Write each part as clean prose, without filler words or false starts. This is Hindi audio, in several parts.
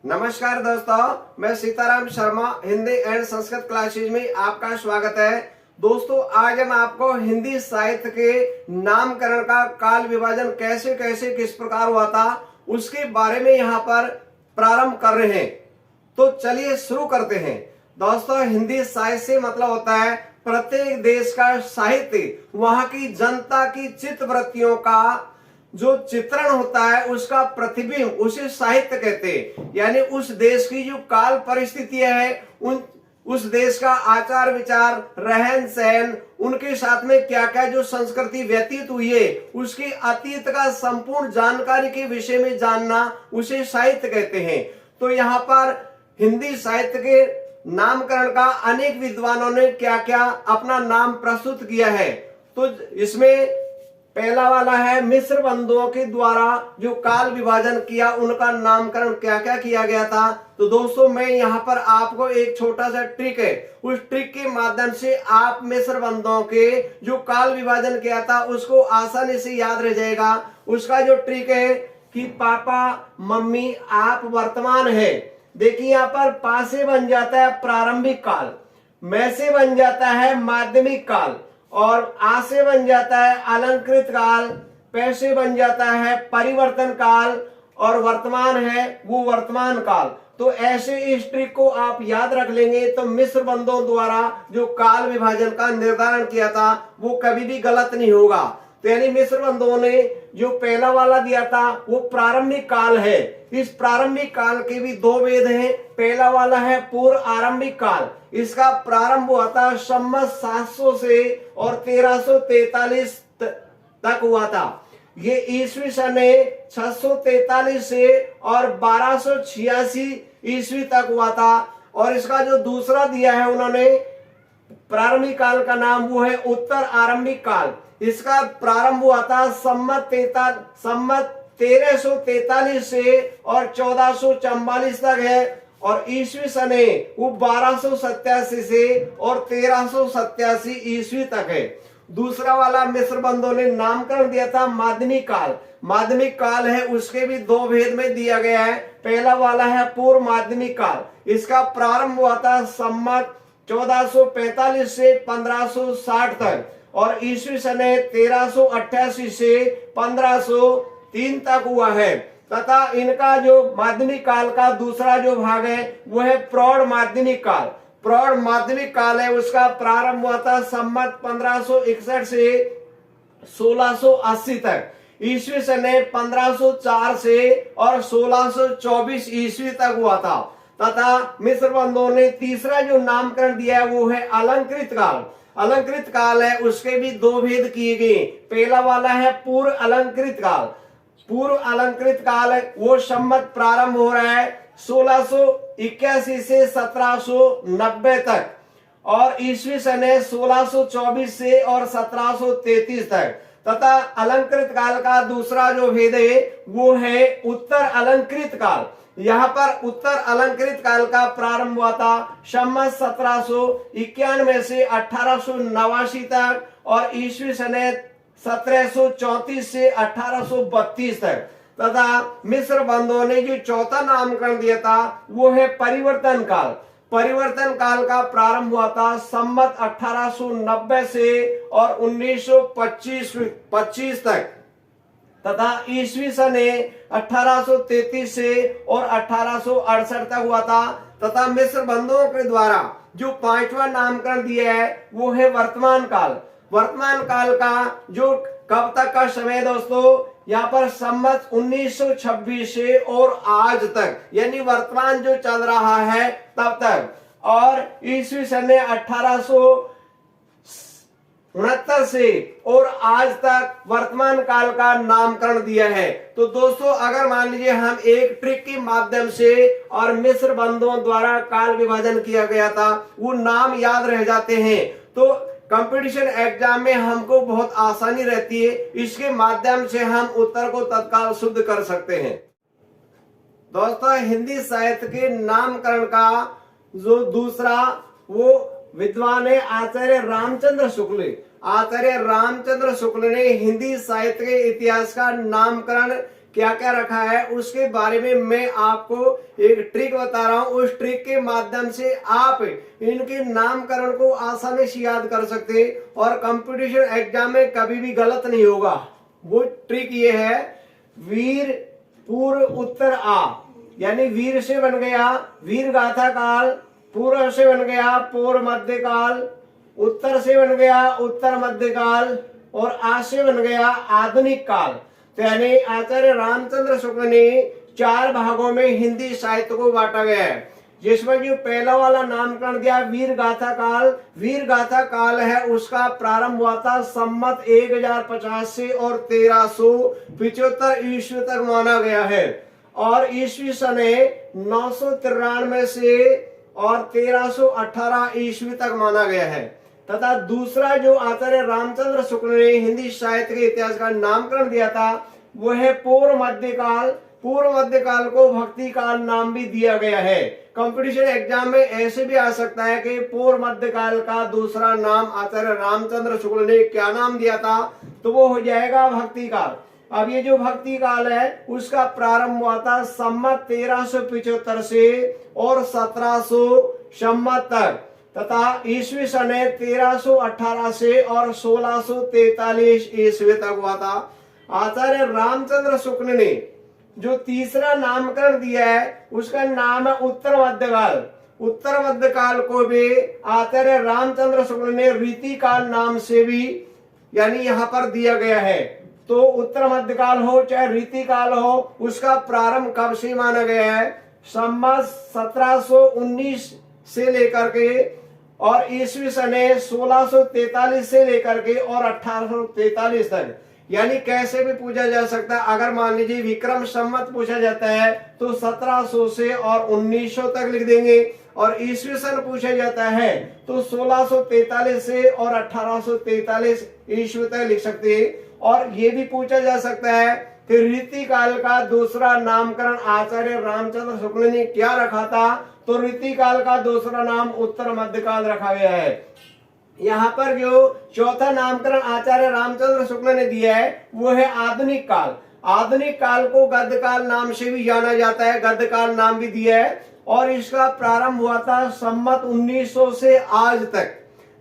नमस्कार दोस्तों, मैं सीताराम शर्मा हिंदी एंड संस्कृत क्लासेज में आपका स्वागत है। दोस्तों, आज हम आपको हिंदी साहित्य के नामकरण का काल विभाजन कैसे कैसे किस प्रकार हुआ था उसके बारे में यहाँ पर प्रारंभ कर रहे हैं। तो चलिए शुरू करते हैं। दोस्तों, हिंदी साहित्य से मतलब होता है प्रत्येक देश का साहित्य, वहां की जनता की चित्त वृत्तियों का जो चित्रण होता है उसका प्रतिबिंब, उसे साहित्य कहते हैं। यानी उस देश की जो काल परिस्थितियां है, उस देश का आचार विचार, रहन सहन, उनके साथ में क्या क्या जो संस्कृति व्यतीत हुई है, उसकी अतीत का संपूर्ण जानकारी के विषय में जानना, उसे साहित्य कहते हैं। तो यहाँ पर हिंदी साहित्य के नामकरण का अनेक विद्वानों ने क्या क्या अपना नाम प्रस्तुत किया है। तो इसमें पहला वाला है मिस्र बंधुओं के द्वारा जो काल विभाजन किया, उनका नामकरण क्या क्या किया गया था। तो दोस्तों, मैं यहाँ पर आपको एक छोटा सा ट्रिक है, उस ट्रिक के माध्यम से आप मिस्र बंधुओं के जो काल विभाजन किया था उसको आसानी से याद रह जाएगा। उसका जो ट्रिक है कि पापा मम्मी आप वर्तमान है। देखिए यहाँ पर पा से बन जाता है प्रारंभिक काल, मैं से बन जाता है माध्यमिक काल, और आ से बन जाता है अलंकृत काल, पे से बन जाता है परिवर्तन काल, और वर्तमान है वो वर्तमान काल। तो ऐसे इस ट्रिक को आप याद रख लेंगे तो मिस्र बंधुओं द्वारा जो काल विभाजन का निर्धारण किया था वो कभी भी गलत नहीं होगा। तो यानी मिस्र बंधुओं ने जो पहला वाला दिया था वो प्रारंभिक काल है। इस प्रारंभिक काल के भी दो वेद हैं। पहला वाला है पूर्व आरंभिक काल, इसका प्रारंभ हुआ था संवत 700 से और 1343 तक हुआ था। ये ईस्वी सन 643 से और 1286 ईस्वी तक हुआ था। और इसका जो दूसरा दिया है उन्होंने प्रारंभिक काल का नाम, वो है उत्तर आरंभिक काल। इसका प्रारंभ हुआ था संवत 1343 से और 1444 तक है, और ईस्वी सन वो 1287 से और 1387 ईस्वी तक है। दूसरा वाला मिस्र बंधुओं ने नामकरण दिया था माध्यमिक काल। माध्यमिक काल है, उसके भी दो भेद में दिया गया है। पहला वाला है पूर्व माध्यमिक काल, इसका प्रारंभ हुआ था संवत 1445 से 1560 तक, और ईस्वी सन 1388 से 1503 तक हुआ है। तथा इनका जो माध्यमिक काल का दूसरा जो भाग है वो है प्रौढ़ माध्यमिक काल। प्रौढ़ माध्यमिक काल है, उसका प्रारंभ हुआ था संवत 1561 से 1680 तक, ईस्वी सन 1504 से और 1624 ईस्वी तक हुआ था। तथा मिस्र बंधुओं ने तीसरा जो नामकरण दिया है वो है अलंकृत काल। अलंकृत काल है, उसके भी दो भेद किए गए। पहला वाला है पूर्व अलंकृत काल। पूर्व अलंकृत काल है वो संवत प्रारंभ हो रहा है 1681 से 1790 तक, और ईस्वी सन 1624 से और 1733 तक। तथा अलंकृत काल का दूसरा जो भेद है वो है उत्तर अलंकृत काल। यहाँ पर उत्तर अलंकृत काल का प्रारंभ हुआ था संवत 1791 से 1889 तक, और ईस्वी सन 1734 से 1832 तक। तथा मिस्र बंधुओं ने जो चौथा नामकरण दिया था वो है परिवर्तन काल। परिवर्तन काल का प्रारंभ हुआ था संवत 1890 से और 1925 तक, तथा ईस्वी सन 1833 से और 1868 तक हुआ था। तथा मिस्र बंधुओं के द्वारा जो पांचवा नामकरण दिया है वो है वर्तमान काल। वर्तमान काल का जो कब तक का समय दोस्तों, यहाँ पर संवत 1926 से और आज तक, यानी वर्तमान जो चल रहा है तब तक, और ईस्वी सन 1869 से और आज तक वर्तमान काल का नामकरण दिया है। तो दोस्तों, अगर मान लीजिए हम एक ट्रिक के माध्यम से और मिस्र बंधुओं द्वारा काल विभाजन किया गया था वो नाम याद रह जाते हैं तो कंपटीशन एग्जाम में हमको बहुत आसानी रहती है। इसके माध्यम से हम उत्तर को तत्काल शुद्ध कर सकते हैं। दोस्तों, हिंदी साहित्य के नामकरण का जो दूसरा वो विद्वान है आचार्य रामचंद्र शुक्ल। आचार्य रामचंद्र शुक्ल ने हिंदी साहित्य के इतिहास का नामकरण क्या क्या रखा है उसके बारे में मैं आपको एक ट्रिक बता रहा हूं। उस ट्रिक के माध्यम से आप इनके नामकरण को आसानी से याद कर सकते हैं और कंपटीशन एग्जाम में कभी भी गलत नहीं होगा। वो ट्रिक ये है, वीर पूर्व उत्तर आ, यानी वीर से बन गया वीर गाथा काल, पूर्व से बन गया पूर्व मध्य काल, उत्तर से बन गया उत्तर मध्य काल और आ से बन गया आधुनिक काल। तो यानी आचार्य रामचंद्र शुक्ल ने 4 भागों में हिंदी साहित्य को बांटा गया है, जिसमें जो पहला वाला नामकरण दिया वीर गाथा काल। वीर गाथा काल है उसका प्रारंभ हुआ था संमत 1050 से और 1375 ईस्वी तक माना गया है और ईस्वी सन 993 से और 1318 ईस्वी तक माना गया है। तथा दूसरा जो आचार्य रामचंद्र शुक्ल ने हिंदी साहित्य के इतिहास का नामकरण दिया था वो है पूर्व मध्यकाल। पूर्व मध्यकाल को भक्ति काल नाम भी दिया गया है। कंपटीशन एग्जाम में ऐसे भी आ सकता है कि पूर्व मध्यकाल का दूसरा नाम आचार्य रामचंद्र शुक्ल ने क्या नाम दिया था, तो वो हो जाएगा भक्ति काल। अब ये जो भक्ति काल है उसका प्रारंभ हुआ था संमत 1375 से और 1700 संमत तक तथा ईस्वी सन 1318 से और 1643 ईस्वी तक हुआ था। आचार्य रामचंद्र शुक्ल ने जो तीसरा नामकरण दिया है उसका नाम है उत्तर मध्यकाल। उत्तर मध्यकाल को भी आचार्य रामचंद्र शुक्ल ने रीति काल नाम से भी यानी यहाँ पर दिया गया है। तो उत्तर मध्यकाल हो चाहे रीति काल हो उसका प्रारंभ कब से माना गया है, संवत 1719 से लेकर के और ईस्वी सन 1643 से लेकर के और 1843 तक। यानी कैसे भी पूछा जा सकता है, अगर मान लीजिए विक्रम संवत पूछा जाता है तो 1700 से और 1900 तक लिख देंगे और ईस्वी सन पूछा जाता है तो 1643 से और 1843 ईस्वी तक लिख सकते हैं। और ये भी पूछा जा सकता है कि रीति काल का दूसरा नामकरण आचार्य रामचंद्र शुक्ल ने क्या रखा था, तो रीति काल का दूसरा नाम उत्तर मध्यकाल रखा गया है। यहाँ पर जो चौथा नामकरण आचार्य रामचंद्र शुक्ल ने दिया है वो है आधुनिक काल। आधुनिक काल को गद्य काल नाम से भी जाना जाता है, गद्य काल नाम भी दिया है और इसका प्रारंभ हुआ था संमत 1900 से आज तक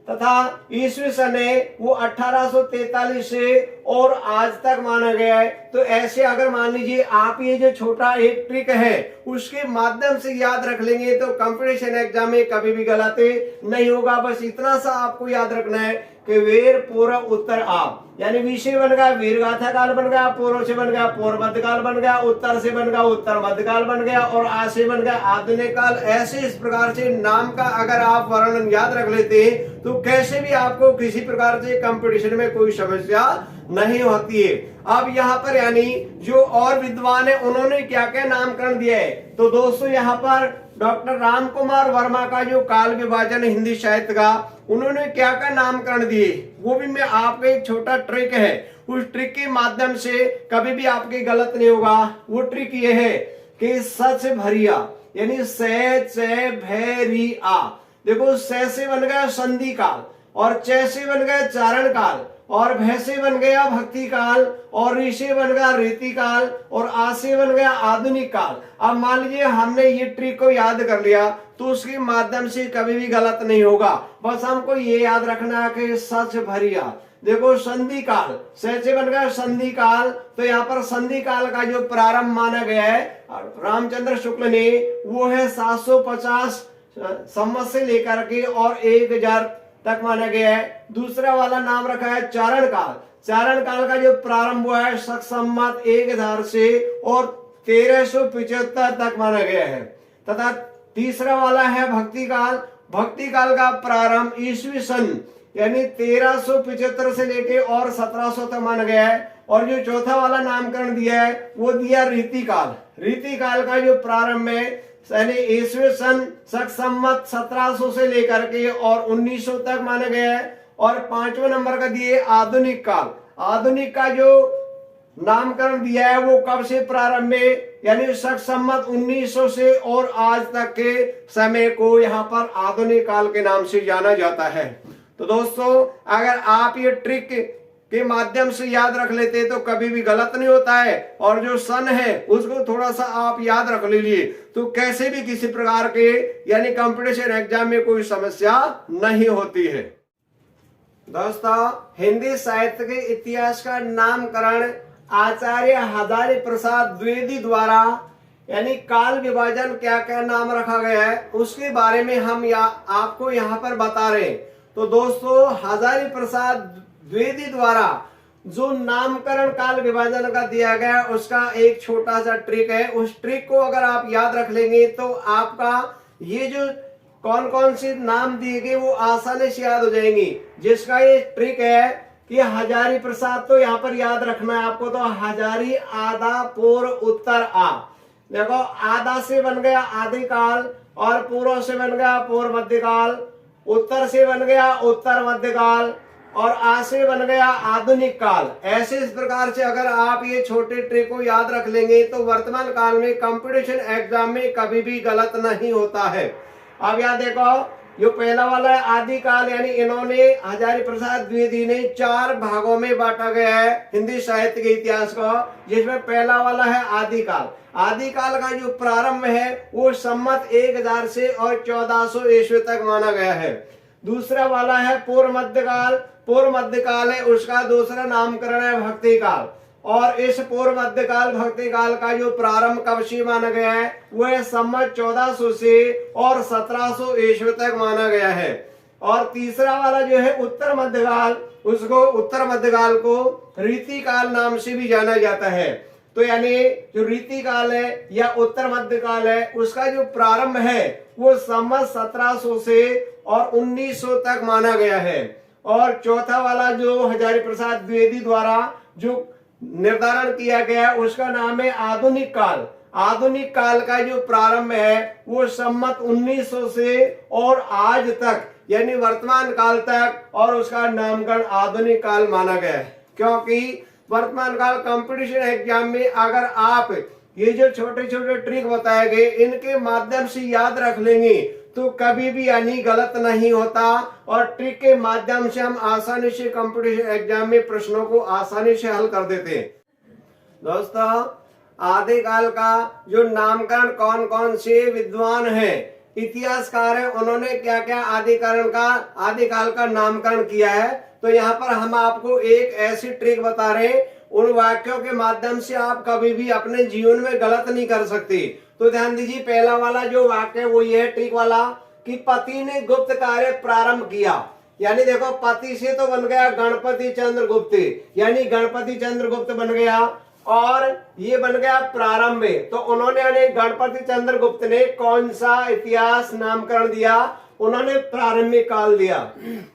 तथा ईस्वी सन वो 1843 से और आज तक माना गया है। तो ऐसे अगर मान लीजिए आप ये जो छोटा एक ट्रिक है उसके माध्यम से याद रख लेंगे तो कंपटीशन एग्जाम में कभी भी गलत नहीं होगा। बस इतना सा आपको याद रखना है कि वीर पूर्व उत्तर आप, यानी वी से बन गया वीर गाथा काल बन गया, पूर्व से बन गया पूर्व मध्यकाल बन गया, उत्तर से बन गया उत्तर मध्यकाल बन गया और आ से बन गया आधुनिक काल। ऐसे इस प्रकार से नाम का अगर आप वर्णन याद रख लेते हैं तो कैसे भी आपको किसी प्रकार से कंपटीशन में कोई समस्या नहीं होती है। अब यहाँ पर यानी जो और विद्वान है उन्होंने क्या क्या नामकरण दिया है, तो दोस्तों यहाँ पर डॉक्टर राम कुमार वर्मा का जो काल विभाजन हिंदी साहित्य का उन्होंने क्या क्या नामकरण दिए वो भी मैं आपको एक छोटा ट्रिक है, उस ट्रिक के माध्यम से कभी भी आपके गलत नहीं होगा। वो ट्रिक ये है कि सच भरिया यानी से भैरी आ, देखो से बन गया संधि काल और च से बन गया चारण काल और भय से बन गया भक्ति काल और री से बन गया रीति काल और आ से बन गया आधुनिक काल। अब मान लीजिए हमने ये ट्रिक को याद कर लिया तो उसके माध्यम से कभी भी गलत नहीं होगा। बस हमको ये याद रखना है कि सच भरिया, देखो संधि काल से बन गया संधि काल, तो यहाँ पर संधि काल का जो प्रारंभ माना गया है रामचंद्र शुक्ल ने वो है 750 संवत से लेकर के और 1000 तक माना गया है। दूसरा वाला नाम रखा है चारण काल। चारण काल का जो प्रारंभ हुआ है संवत 1000 से और 1375 तक माना गया है। तथा तीसरा वाला है भक्ति काल। भक्ति काल का प्रारंभ ईस्वी सन यानी 1375 से लेके और 1700 तक माना गया है। और जो चौथा वाला नामकरण दिया है वो दिया रीति काल। रीति काल का जो प्रारंभ है यानी ईस्वी सन संवत 1700 से लेकर के और 1900 तक माना गया है। और 5वें नंबर का दिए आधुनिक काल। आधुनिक का जो नामकरण दिया है वो कब से प्रारंभ है, यानी संवत 1900 से और आज तक के समय को यहाँ पर आधुनिक काल के नाम से जाना जाता है। तो दोस्तों अगर आप ये ट्रिक के माध्यम से याद रख लेते तो कभी भी गलत नहीं होता है। और जो सन है उसको थोड़ा सा आप याद रख लीजिए तो कैसे भी किसी प्रकार के यानी कंपटीशन एग्जाम में कोई समस्या नहीं होती है। दोस्तों, हिंदी साहित्य के इतिहास का नामकरण आचार्य हजारी प्रसाद द्विवेदी द्वारा यानी काल विभाजन क्या क्या नाम रखा गया है उसके बारे में हम आपको यहाँ पर बता रहे हैं। तो दोस्तों, हजारी प्रसाद द्विवेदी द्वारा जो नामकरण काल विभाजन का दिया गया उसका एक छोटा सा ट्रिक है। उस ट्रिक को अगर आप याद रख लेंगे तो आपका ये जो कौन कौन से नाम दिए गए वो आसानी से याद हो जाएंगी। जिसका ये ट्रिक है कि हजारी प्रसाद तो यहाँ पर याद रखना है आपको। तो हजारी आधा पूर्व उत्तर आ, देखो आधा से बन गया आदिकाल और पूर्व से बन गया पूर्व मध्यकाल, उत्तर से बन गया उत्तर मध्यकाल और आ से बन गया आधुनिक काल। ऐसे इस प्रकार से अगर आप ये छोटे ट्रिक को याद रख लेंगे तो वर्तमान काल में कंपटीशन एग्जाम में कभी भी गलत नहीं होता है। अब यहाँ देखो, जो पहला वाला है आदिकाल, यानी इन्होंने हजारी प्रसाद द्विवेदी ने 4 भागों में बांटा गया है हिंदी साहित्य के इतिहास को, जिसमें पहला वाला है आदिकाल। आदिकाल का जो प्रारंभ है वो संमत 1000 से और 1400 ईस्वी तक माना गया है। दूसरा वाला है पूर्व मध्यकाल। पूर्व मध्यकाल है उसका दूसरा नामकरण है भक्ति काल। और इस पूर्व मध्यकाल भक्ति काल का जो प्रारंभ कब से माना गया है वो है संमत 1400 से और 1700 ईस्वी तक माना गया है। और तीसरा वाला जो है उत्तर मध्यकाल, उसको उत्तर मध्यकाल को रीति काल नाम से भी जाना जाता है। तो यानी जो रीति काल है या उत्तर मध्यकाल है उसका जो प्रारंभ है वो संमत 1700 से और 1900 तक माना गया है। और चौथा वाला जो हजारी प्रसाद द्विवेदी द्वारा जो निर्धारण किया गया उसका नाम है आधुनिक काल। आधुनिक काल का जो प्रारंभ है वो संमत 1900 से और आज तक यानी वर्तमान काल तक, और उसका नामकरण आधुनिक काल माना गया है। क्योंकि वर्तमान काल कंपटीशन एग्जाम में अगर आप ये जो छोटे छोटे ट्रिक बताए गए इनके माध्यम से याद रख लेंगे तो कभी भी यानी गलत नहीं होता। और ट्रिक के माध्यम से हम आसानी से कंपटीशन एग्जाम में प्रश्नों को आसानी से हल कर देते हैं। दोस्तों, आदिकाल का जो नामकरण कौन कौन से विद्वान हैं, इतिहासकार हैं, उन्होंने क्या क्या आदिकाल का नामकरण किया है, तो यहाँ पर हम आपको एक ऐसी ट्रिक बता रहे हैं उन वाक्यों के माध्यम से आप कभी भी अपने जीवन में गलत नहीं कर सकते। तो ध्यान दीजिए, पहला वाला जो वाक्य वो ये है ट्रिक वाला कि पति ने गुप्त कार्य प्रारंभ किया। यानी देखो, पति से तो बन गया गणपति चंद्र गुप्त, यानी गणपति चंद्र गुप्त बन गया और ये बन गया प्रारंभ में। तो उन्होंने यानी गणपति चंद्र गुप्त ने कौन सा इतिहास नामकरण दिया, उन्होंने प्रारंभिक काल दिया।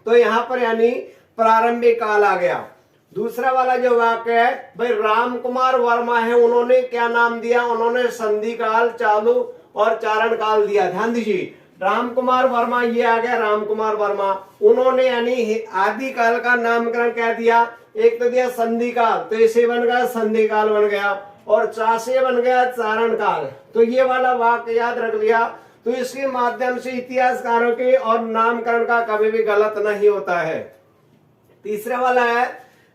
तो यहाँ पर यानी प्रारंभिक काल आ गया। दूसरा वाला जो वाक्य है भाई राम कुमार वर्मा है, उन्होंने क्या नाम दिया, उन्होंने संधि काल, चालू और चारण काल दिया। ध्यान दीजिए, राम कुमार वर्मा ये आ गया, राम कुमार वर्मा उन्होंने यानी आदि काल का नामकरण क्या दिया, एक तो दिया संधि काल, तो इसे बन गया संधि काल बन गया, और चा से बन गया चारण काल। तो ये वाला वाक्य याद रख लिया तो इसके माध्यम से इतिहासकारों के और नामकरण का कभी भी गलत नहीं होता है। तीसरा वाला है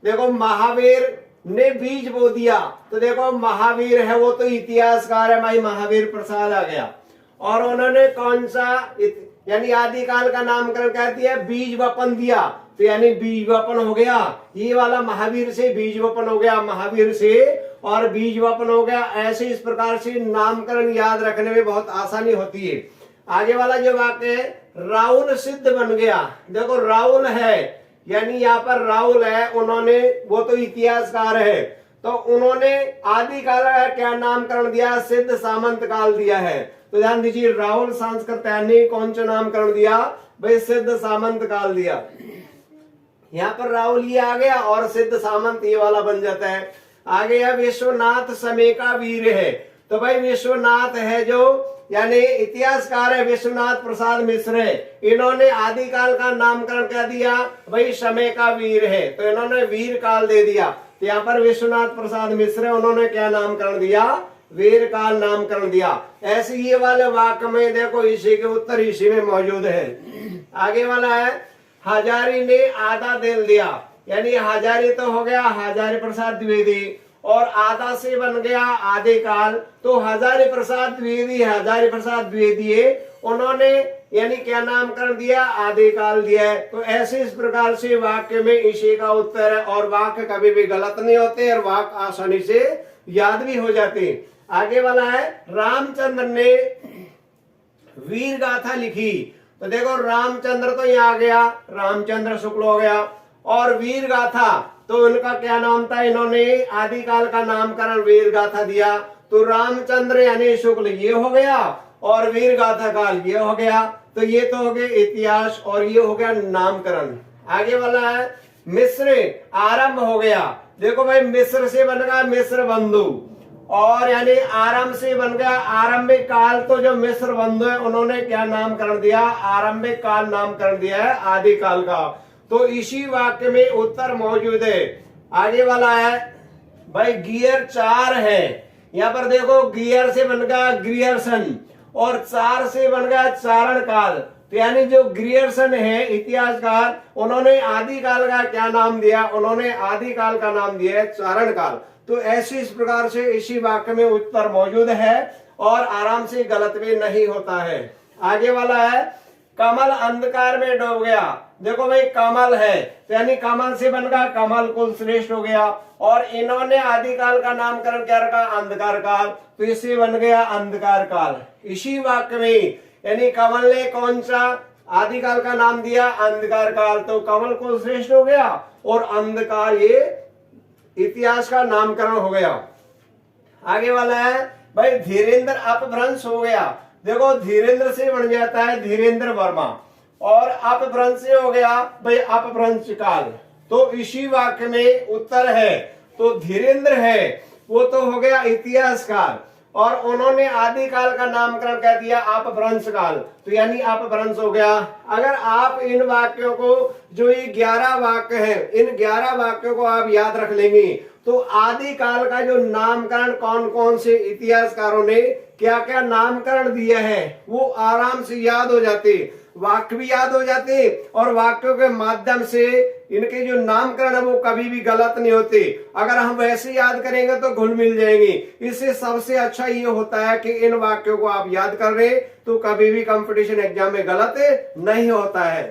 देखो, महावीर ने बीज बो दिया। तो देखो, महावीर है वो तो इतिहासकार है भाई, महावीर प्रसाद आ गया। और उन्होंने कौन सा यानी आदिकाल का नामकरण क्या दिया, बीज वपन दिया। तो यानी बीज वपन हो गया, ये वाला महावीर से बीज वपन हो गया, महावीर से और बीज वपन हो गया। ऐसे इस प्रकार से नामकरण याद रखने में बहुत आसानी होती है। आगे वाला जो वाक्य है राहुल सिद्ध बन गया। देखो, राहुल है यानी यहाँ पर राहुल है, उन्होंने वो तो इतिहासकार है, तो उन्होंने आदिकाल का क्या नामकरण दिया, सिद्ध सामंत काल दिया है। तो ध्यान दीजिए, राहुल संस्कृत ने कौन सा नामकरण दिया भाई, सिद्ध सामंत काल दिया। यहाँ पर राहुल ये आ गया और सिद्ध सामंत ये वाला बन जाता है। आगे है विश्वनाथ समय का वीर है। तो भाई विश्वनाथ है जो यानी इतिहासकार है विश्वनाथ प्रसाद मिश्र है, इन्होंने आदिकाल का नामकरण क्या दिया भाई, समय का वीर है, तो इन्होंने वीर काल दे दिया। तो यहाँ पर विश्वनाथ प्रसाद मिश्र उन्होंने क्या नामकरण दिया, वीर काल नामकरण दिया। ऐसे ये वाले वाक्य में देखो इसी के उत्तर इसी में मौजूद है। आगे वाला है हजारी ने आधा दिल दिया। यानी हजारी तो हो गया हजारी प्रसाद द्विवेदी, और आधा से बन गया आधे काल, तो हजारी प्रसाद द्विवेदी, हजारी प्रसाद द्विवेदी, उन्होंने यानी क्या नामकरण दिया, आधे काल दिया है। तो ऐसे इस प्रकार से वाक्य में इसी का उत्तर है, और वाक्य कभी भी गलत नहीं होते और वाक्य आसानी से याद भी हो जाते हैं। आगे वाला है, रामचंद्र ने वीर गाथा लिखी। तो देखो रामचंद्र तो यहाँ आ गया, रामचंद्र शुक्ल हो गया, और वीर गाथा तो उनका क्या नाम था, इन्होंने आदिकाल का नामकरण वीर गाथा दिया। तो रामचंद्र यानी शुक्ल ये हो गया, और वीर गाथा काल ये हो गया। तो ये तो हो गए इतिहास, और ये हो गया नामकरण। आगे वाला है, मिस्र आरंभ हो गया। देखो भाई, मिस्र से बन गया मिस्र बंधु, और यानी आरंभ से बन गया आरंभिक काल। तो जो मिस्र बंधु है उन्होंने क्या नामकरण दिया, आरंभिक काल नामकरण दिया है आदि काल का। तो इसी वाक्य में उत्तर मौजूद है। आगे वाला है भाई, गियर 4 है। यहाँ पर देखो गियर से बन गया ग्रियर्सन, और 4 से बन गया चारण काल। तो यानी जो ग्रियर्सन है इतिहासकार, उन्होंने आदि काल का क्या नाम दिया, उन्होंने आदि काल का नाम दिया है चारण काल। तो ऐसे इस प्रकार से इसी वाक्य में उत्तर मौजूद है, और आराम से गलत भी नहीं होता है। आगे वाला है, कमल अंधकार में डूब गया। देखो भाई, कमल है तो यानी कमल से बन गया कमल कुल श्रेष्ठ हो गया, और इन्होंने आदिकाल का नामकरण क्या रखा, अंधकार काल। तो इससे बन गया अंधकार काल। इसी वाक्य में यानी कमल ने कौन सा आदिकाल का नाम दिया, अंधकार काल। तो कमल कुल श्रेष्ठ हो गया, और अंधकार ये इतिहास का नामकरण हो गया। आगे वाला है भाई, धीरेन्द्र अपभ्रंश हो गया। देखो धीरेन्द्र से बन जाता है धीरेन्द्र वर्मा, और अपभ्रंश से हो गया भाई अपभ्रंश काल। तो इसी वाक्य में उत्तर है, तो धीरेन्द्र है वो तो हो गया इतिहासकार, और उन्होंने आदिकाल का नामकरण कह दिया अपभ्रंश काल। तो यानी अपभ्रंश हो गया। अगर आप इन वाक्यों को, जो ये 11 वाक्य हैं, इन 11 वाक्यों को आप याद रख लेंगे, तो आदिकाल का जो नामकरण कौन कौन से इतिहासकारों ने क्या क्या नामकरण दिया है वो आराम से याद हो जाते, वाक्य भी याद हो जाते, और वाक्यों के माध्यम से इनके जो नामकरण है वो कभी भी गलत नहीं होते। अगर हम वैसे याद करेंगे तो घुल मिल जाएंगे। इससे सबसे अच्छा ये होता है कि इन वाक्यों को आप याद कर रहे तो कभी भी कंपटीशन एग्जाम में गलत नहीं होता है।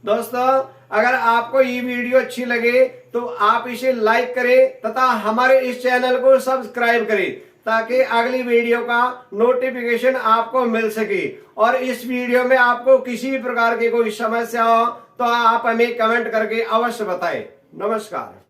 दोस्तों, अगर आपको ये वीडियो अच्छी लगे तो आप इसे लाइक करें तथा हमारे इस चैनल को सब्सक्राइब करें, ताकि अगली वीडियो का नोटिफिकेशन आपको मिल सके। और इस वीडियो में आपको किसी भी प्रकार की कोई समस्या हो तो आप हमें कमेंट करके अवश्य बताएं। नमस्कार।